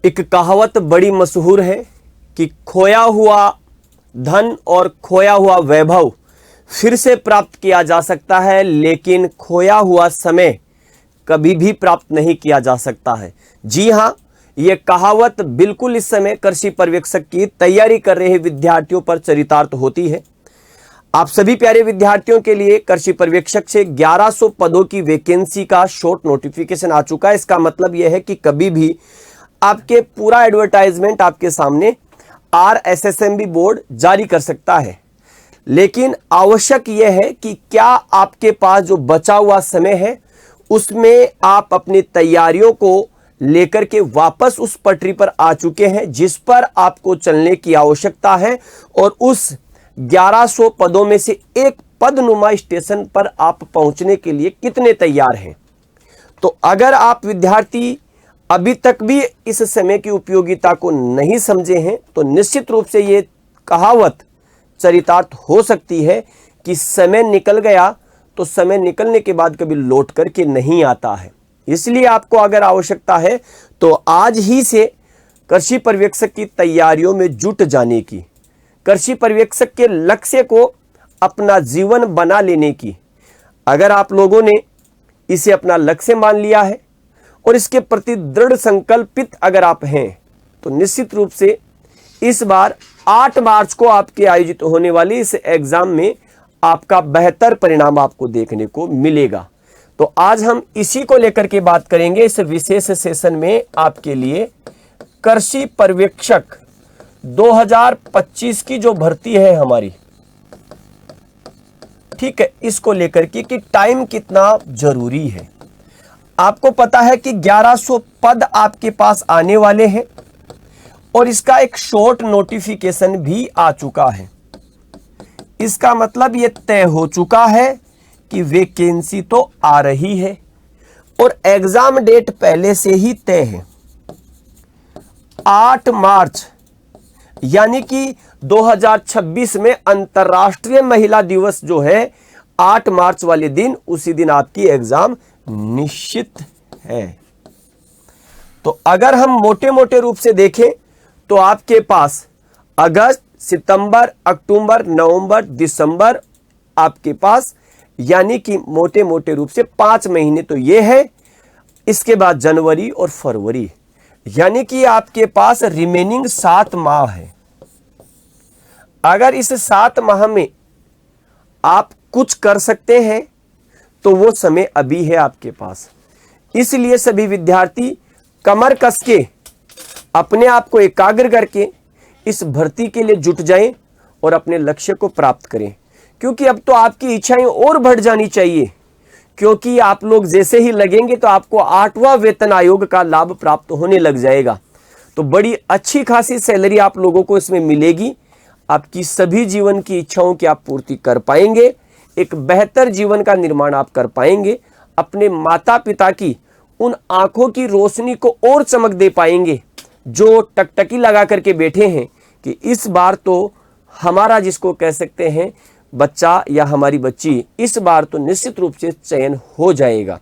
एक कहावत बड़ी मशहूर है कि खोया हुआ धन और खोया हुआ वैभव फिर से प्राप्त किया जा सकता है, लेकिन खोया हुआ समय कभी भी प्राप्त नहीं किया जा सकता है। जी हाँ, ये कहावत बिल्कुल इस समय कृषि पर्यवेक्षक की तैयारी कर रहे विद्यार्थियों पर चरितार्थ होती है। आप सभी प्यारे विद्यार्थियों के लिए कृषि पर्यवेक्षक से 1100 पदों की वैकेंसी का शॉर्ट नोटिफिकेशन आ चुका है। इसका मतलब यह है कि कभी भी आपके पूरा एडवर्टाइजमेंट आपके सामने RSSMB बोर्ड जारी कर सकता है, लेकिन आवश्यक यह है कि क्या आपके पास जो बचा हुआ समय है उसमें आप अपनी तैयारियों को लेकर के वापस उस पटरी पर आ चुके हैं जिस पर आपको चलने की आवश्यकता है, और उस 1100 पदों में से एक पदनुमा स्टेशन पर आप पहुंचने के लिए कितने तैयार हैं। तो अगर आप विद्यार्थी अभी तक भी इस समय की उपयोगिता को नहीं समझे हैं तो निश्चित रूप से ये कहावत चरितार्थ हो सकती है कि समय निकल गया तो समय निकलने के बाद कभी लौट करके नहीं आता है। इसलिए आपको अगर आवश्यकता है तो आज ही से कृषि पर्यवेक्षक की तैयारियों में जुट जाने की, कृषि पर्यवेक्षक के लक्ष्य को अपना जीवन बना लेने की, अगर आप लोगों ने इसे अपना लक्ष्य मान लिया है और इसके प्रति दृढ़ संकल्पित अगर आप हैं तो निश्चित रूप से इस बार 8 मार्च को आपके आयोजित होने वाले इस एग्जाम में आपका बेहतर परिणाम आपको देखने को मिलेगा। तो आज हम इसी को लेकर के बात करेंगे इस विशेष सेशन में आपके लिए कृषि पर्यवेक्षक 2025 की जो भर्ती है हमारी, ठीक है, इसको लेकर के कि टाइम कितना जरूरी है। आपको पता है कि 1100 पद आपके पास आने वाले हैं और इसका एक शॉर्ट नोटिफिकेशन भी आ चुका है। इसका मतलब यह तय हो चुका है कि वैकेंसी तो आ रही है और एग्जाम डेट पहले से ही तय है। 8 मार्च यानी कि 2026 में अंतर्राष्ट्रीय महिला दिवस जो है 8 मार्च वाले दिन, उसी दिन आपकी एग्जाम निश्चित है। तो अगर हम मोटे मोटे रूप से देखें तो आपके पास अगस्त, सितंबर, अक्टूबर, नवंबर, दिसंबर आपके पास यानी कि मोटे मोटे रूप से 5 महीने तो ये है। इसके बाद जनवरी और फरवरी यानी कि आपके पास रिमेनिंग 7 माह है। अगर इस 7 माह में आप कुछ कर सकते हैं तो वो समय अभी है आपके पास। इसलिए सभी विद्यार्थी कमर कस के अपने आप को एकाग्र करके इस भर्ती के लिए जुट जाएं और अपने लक्ष्य को प्राप्त करें, क्योंकि अब तो आपकी इच्छाएं और बढ़ जानी चाहिए, क्योंकि आप लोग जैसे ही लगेंगे तो आपको 8वां वेतन आयोग का लाभ प्राप्त होने लग जाएगा। तो बड़ी अच्छी खासी सैलरी आप लोगों को इसमें मिलेगी। आपकी सभी जीवन की इच्छाओं की आप पूर्ति कर पाएंगे, एक बेहतर जीवन का निर्माण आप कर पाएंगे, अपने माता पिता की उन आंखों की रोशनी को और चमक दे पाएंगे जो टकटकी लगा करके बैठे हैं कि इस बार तो हमारा, जिसको कह सकते हैं बच्चा या हमारी बच्ची, इस बार तो निश्चित रूप से चयन हो जाएगा।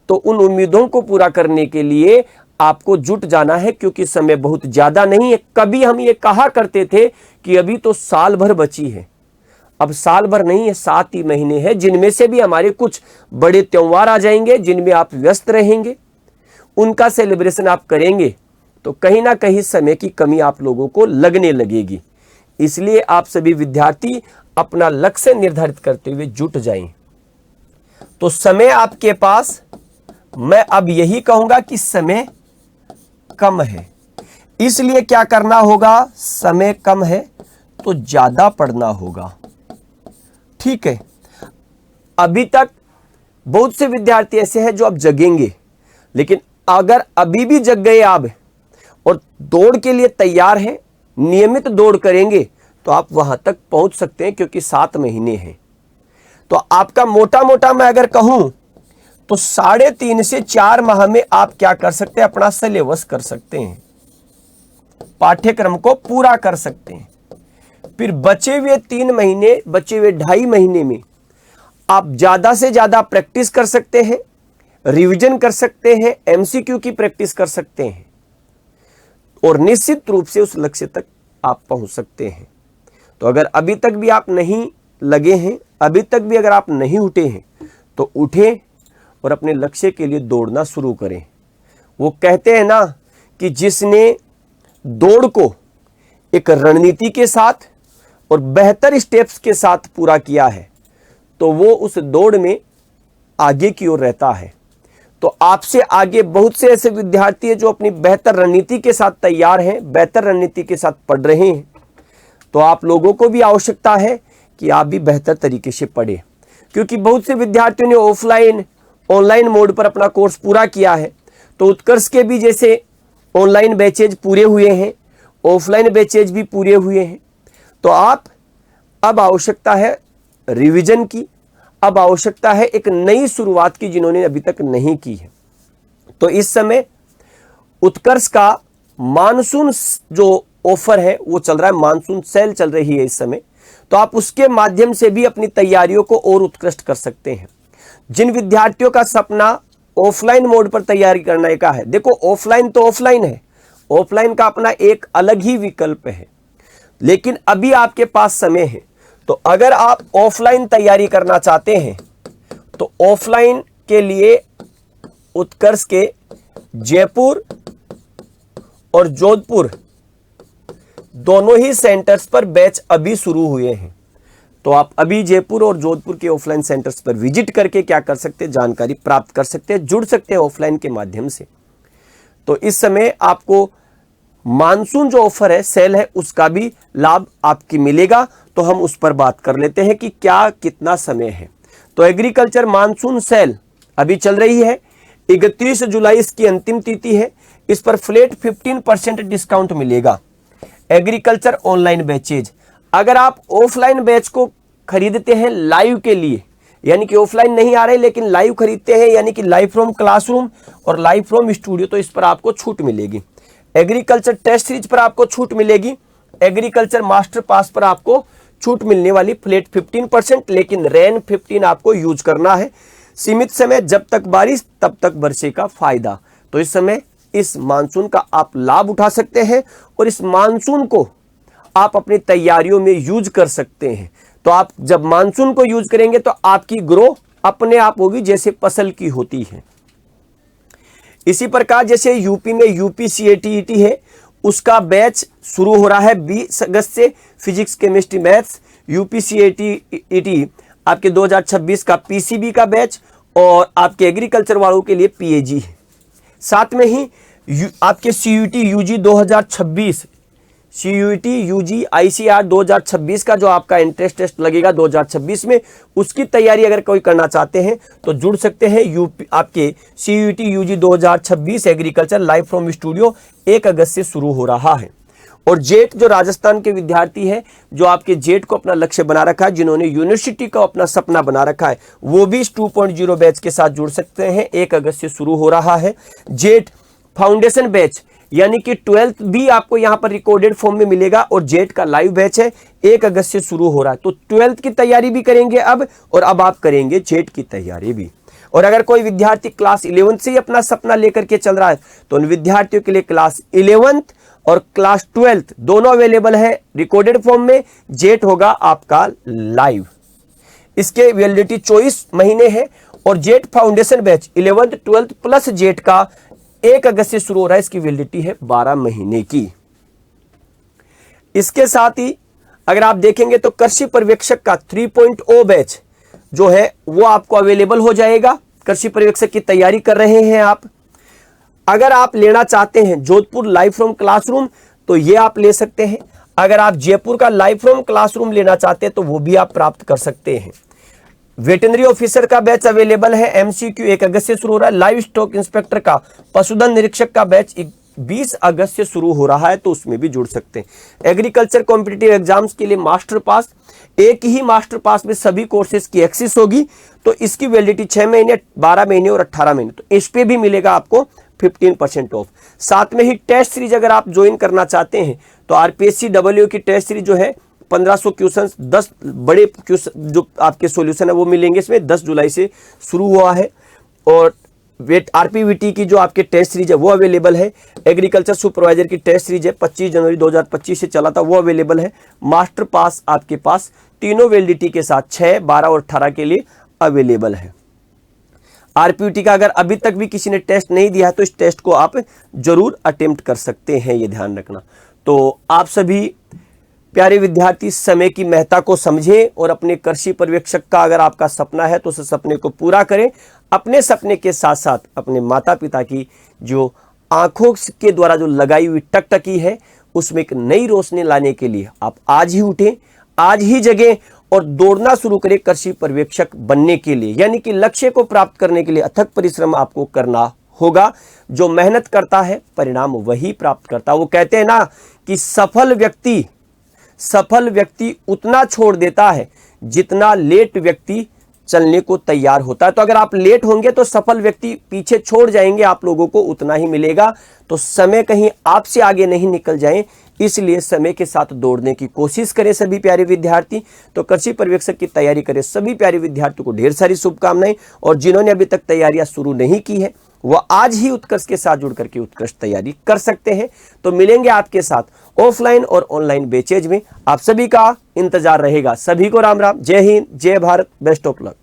तो उन उम्मीदों को पूरा करने के लिए आपको जुट जाना है, क्योंकि समय बहुत ज्यादा नहीं है। कभी हम ये कहा करते थे कि अभी तो साल भर बची है, अब साल भर नहीं है, 7 ही महीने हैं, जिनमें से भी हमारे कुछ बड़े त्योहार आ जाएंगे जिनमें आप व्यस्त रहेंगे, उनका सेलिब्रेशन आप करेंगे, तो कहीं ना कहीं समय की कमी आप लोगों को लगने लगेगी। इसलिए आप सभी विद्यार्थी अपना लक्ष्य निर्धारित करते हुए जुट जाएं। तो समय आपके पास, मैं अब यही कहूंगा कि समय कम है, इसलिए क्या करना होगा, समय कम है तो ज्यादा पढ़ना होगा। ठीक है, अभी तक बहुत से विद्यार्थी ऐसे हैं जो अब जगेंगे, लेकिन अगर अभी भी जग गए आप और दौड़ के लिए तैयार हैं, नियमित दौड़ करेंगे तो आप वहां तक पहुंच सकते हैं, क्योंकि 7 महीने हैं। तो आपका मोटा मोटा मैं अगर कहूं तो 3.5 से 4 माह में आप क्या कर सकते हैं, अपना सिलेबस कर सकते हैं, पाठ्यक्रम को पूरा कर सकते हैं। फिर बचे हुए 3 महीने, बचे हुए 2.5 महीने में आप ज्यादा से ज्यादा प्रैक्टिस कर सकते हैं, रिवीजन कर सकते हैं, एमसीक्यू की प्रैक्टिस कर सकते हैं। और निश्चित रूप से उस लक्ष्य तक आप पहुंच सकते हैं। तो अगर अभी तक भी आप नहीं लगे हैं, अभी तक भी अगर आप नहीं उठे हैं, तो उठें और अपने लक्ष्य के लिए दौड़ना शुरू करें। वो कहते हैं ना कि जिसने दौड़ को एक रणनीति के साथ और बेहतर स्टेप्स के साथ पूरा किया है, तो वो उस दौड़ में आगे की ओर रहता है। तो आपसे आगे बहुत से ऐसे विद्यार्थी हैं जो अपनी बेहतर रणनीति के साथ तैयार हैं, बेहतर रणनीति के साथ पढ़ रहे हैं। तो आप लोगों को भी आवश्यकता है कि आप भी बेहतर तरीके से पढ़ें, क्योंकि बहुत से विद्यार्थियों ने ऑफलाइन ऑनलाइन मोड पर अपना कोर्स पूरा किया है। तो उत्कर्ष के भी जैसे ऑनलाइन बैचेज पूरे हुए हैं, ऑफलाइन बैचेज भी पूरे हुए हैं। तो आप अब आवश्यकता है रिवीजन की, अब आवश्यकता है एक नई शुरुआत की जिन्होंने अभी तक नहीं की है। तो इस समय उत्कर्ष का मानसून जो ऑफर है वो चल रहा है, मानसून सेल चल रही है इस समय। तो आप उसके माध्यम से भी अपनी तैयारियों को और उत्कृष्ट कर सकते हैं। जिन विद्यार्थियों का सपना ऑफलाइन मोड पर तैयारी करने का है, देखो ऑफलाइन तो ऑफलाइन है, ऑफलाइन का अपना एक अलग ही विकल्प है, लेकिन अभी आपके पास समय है। तो अगर आप ऑफलाइन तैयारी करना चाहते हैं तो ऑफलाइन के लिए उत्कर्ष के जयपुर और जोधपुर दोनों ही सेंटर्स पर बैच अभी शुरू हुए हैं। तो आप अभी जयपुर और जोधपुर के ऑफलाइन सेंटर्स पर विजिट करके क्या कर सकते हैं, जानकारी प्राप्त कर सकते हैं, जुड़ सकते हैं ऑफलाइन के माध्यम से। तो इस समय आपको मानसून जो ऑफर है, सेल है, उसका भी लाभ आपकी मिलेगा। तो हम उस पर बात कर लेते हैं कि क्या कितना समय है। तो एग्रीकल्चर मानसून सेल अभी चल रही है, 31 जुलाई इसकी अंतिम तिथि है। इस पर फ्लैट 15% डिस्काउंट मिलेगा। एग्रीकल्चर ऑनलाइन बैचेज, अगर आप ऑफलाइन बैच को खरीदते हैं लाइव के लिए, यानी कि ऑफलाइन नहीं आ रहे लेकिन लाइव खरीदते हैं, यानी कि लाइव फ्रॉम क्लासरूम और लाइव फ्रॉम स्टूडियो, तो इस पर आपको छूट मिलेगी। एग्रीकल्चर टेस्ट सीरीज पर आपको छूट मिलेगी। एग्रीकल्चर मास्टर पास पर आपको छूट मिलने वाली फ्लैट 15%, लेकिन रेन 15 आपको यूज करना है। सीमित समय, जब तक बारिश तब तक वर्षे का फायदा। तो इस समय इस मानसून का आप लाभ उठा सकते हैं और इस मानसून को आप अपनी तैयारियों में यूज कर सकते हैं। तो आप जब मानसून को यूज करेंगे तो आपकी ग्रो अपने आप होगी जैसे फसल की होती है। इसी प्रकार जैसे यूपी में यूपी सीएटीईटी है, उसका बैच शुरू हो रहा है 20 अगस्त से, फिजिक्स केमिस्ट्री मैथ्स। यूपी सीएटीईटी आपके 2026 का पीसीबी का बैच और आपके एग्रीकल्चर वालों के लिए पीएजी है। साथ में ही आपके CUT UG 2026, CUT UG ICR 2026 का जो आपका इंट्रेंस टेस्ट लगेगा 2026 में, उसकी तैयारी अगर कोई करना चाहते हैं तो जुड़ सकते हैं। यूपी आपके CUT UG 2026 agriculture live from studio 1 अगस्त से शुरू हो रहा है। और जेट जो राजस्थान के विद्यार्थी है, जो आपके जेट को अपना लक्ष्य बना रखा है, जिन्होंने यूनिवर्सिटी का अपना सपना बना रखा है, वो भी इस 2.0 बैच के साथ जुड़ सकते हैं। 1 अगस्त से शुरू हो रहा है जेट फाउंडेशन बैच, यानी कि 12th भी आपको यहां पर रिकॉर्डेड फॉर्म में मिलेगा और जेट का लाइव बैच है, 1 अगस्त से शुरू हो रहा है। तो 12th की तैयारी भी करेंगे अब, और अब आप करेंगे जेट की तैयारी भी। और अगर कोई विद्यार्थी क्लास 11th से ही अपना सपना लेकर के चल रहा है तो उन विद्यार्थियों के लिए क्लास 11th और क्लास 12th दोनों अवेलेबल है रिकॉर्डेड फॉर्म में। जेट होगा आपका लाइव, इसके वैलिडिटी 24 महीने है। और jet foundation batch 11th 12th plus jet का 1 अगस्त से शुरू हो रहा है, इसकी वैलिडिटी है 12 महीने की। इसके साथ ही अगर आप देखेंगे तो कृषि पर्यवेक्षक का 3.0 बैच जो है वो आपको अवेलेबल हो जाएगा। कृषि पर्यवेक्षक की तैयारी कर रहे हैं आप, अगर आप लेना चाहते हैं जोधपुर लाइव फ्रॉम क्लासरूम तो ये आप ले सकते हैं। अगर आप जयपुर का लाइव फ्रॉम क्लासरूम लेना चाहते हैं तो वो भी आप प्राप्त कर सकते हैं। वेटनरी ऑफिसर का बैच अवेलेबल है, एमसीक्यू 1 अगस्त से शुरू हो रहा है। लाइव स्टॉक इंस्पेक्टर का, पशुधन निरीक्षक का बैच 20 अगस्त से शुरू हो रहा है, तो उसमें भी जुड़ सकते हैं। एग्रीकल्चर कॉम्पिटिटिव एग्जाम्स के लिए मास्टर पास, एक ही मास्टर पास में सभी कोर्सेज की एक्सेस होगी। तो इसकी वैलिडिटी 6 महीने, 12 महीने और 18 महीने, तो इस पे भी मिलेगा आपको 15% ऑफ। साथ में ही टेस्ट सीरीज अगर आप ज्वाइन करना चाहते हैं तो आरपीएससी डब्ल्यू की टेस्ट सीरीज जो है 1500 क्वेश्चन, 10 बड़े क्वेश्चन जो आपके सॉल्यूशन है वो मिलेंगे इसमें। 10 जुलाई से शुरू हुआ है। और वेट आरपीवीटी की जो आपके टेस्ट सीरीज है वो अवेलेबल है। एग्रीकल्चर सुपरवाइजर की टेस्ट सीरीज है 25 जनवरी 2025 से चला था, वो अवेलेबल है। मास्टर पास आपके पास तीनों वैलिडिटी के साथ 6, 12 और 18 के लिए अवेलेबल है। आरपीवीटी का अगर अभी तक भी किसी ने टेस्ट नहीं दिया है तो इस टेस्ट को आप जरूर अटेम्प्ट कर सकते हैं, ये ध्यान रखना। तो आप सभी प्यारे विद्यार्थी समय की महत्ता को समझें और अपने कृषि पर्यवेक्षक का अगर आपका सपना है तो उस सपने को पूरा करें। अपने सपने के साथ साथ अपने माता पिता की जो आंखों के द्वारा जो लगाई हुई टकटकी है उसमें एक नई रोशनी लाने के लिए आप आज ही उठें, आज ही जगें और दौड़ना शुरू करें कृषि पर्यवेक्षक बनने के लिए। यानी कि लक्ष्य को प्राप्त करने के लिए अथक परिश्रम आपको करना होगा। जो मेहनत करता है परिणाम वही प्राप्त करता है। वो कहते हैं ना कि सफल व्यक्ति उतना छोड़ देता है जितना लेट व्यक्ति चलने को तैयार होता है। तो अगर आप लेट होंगे तो सफल व्यक्ति पीछे छोड़ जाएंगे, आप लोगों को उतना ही मिलेगा। तो समय कहीं आपसे आगे नहीं निकल जाए, इसलिए समय के साथ दौड़ने की कोशिश करें सभी प्यारे विद्यार्थी। तो कृषि पर्यवेक्षक की तैयारी करें सभी प्यारे विद्यार्थियों को ढेर सारी शुभकामनाएं। और जिन्होंने अभी तक तैयारियां शुरू नहीं की है वह आज ही उत्कर्ष के साथ जुड़ करके उत्कृष्ट तैयारी कर सकते हैं। तो मिलेंगे आपके साथ ऑफलाइन और ऑनलाइन बैचेज में। आप सभी का इंतजार रहेगा। सभी को राम राम, जय हिंद, जय भारत, बेस्ट ऑफ लक।